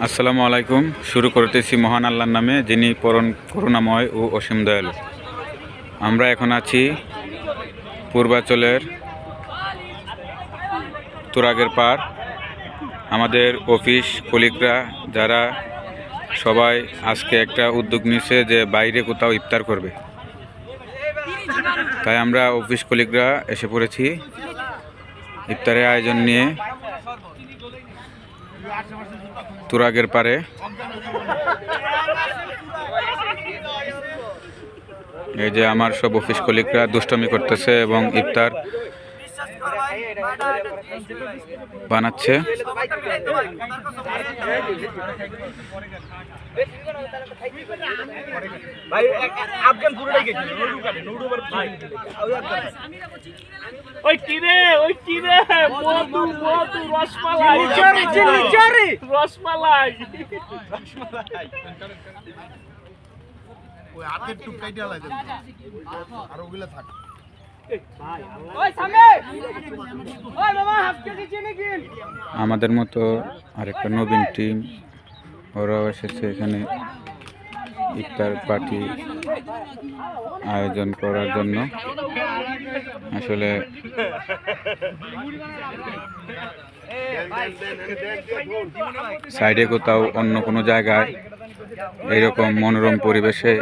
আসসালামু আলাইকুম। শুরু করতেছি মহান আল্লাহর নামে, যিনি পরম করুণাময় ও অসীম দয়ালু। আমরা এখন আছি পূর্বাচলের তুরাগের পার। আমাদের অফিস কলিগরা যারা সবাই আজকে একটা উদ্যোগ নিয়েছে যে বাইরে কোথাও ইফতার করবে, তাই আমরা অফিস কলিগরা এসে পড়েছি ইফতারের আয়োজন নিয়ে তুরাগের পারে। এই যে আমার সব অফিস কলিগরা দুষ্টমি করতেছে এবং ইফতার বানাচ্ছে। আমাদের মতো আরেকটা নবীন টিম ওরাও এসেছে এখানে ইফতার পার্টি আয়োজন করার জন্য। আসলে সাইডে কোথাও অন্য কোনো জায়গায় এরকম মনোরম পরিবেশে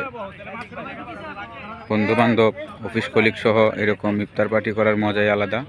বন্ধু বান্ধব অফিস কলিগ সহ এরকম ইফতার পার্টি করার মজাই আলাদা।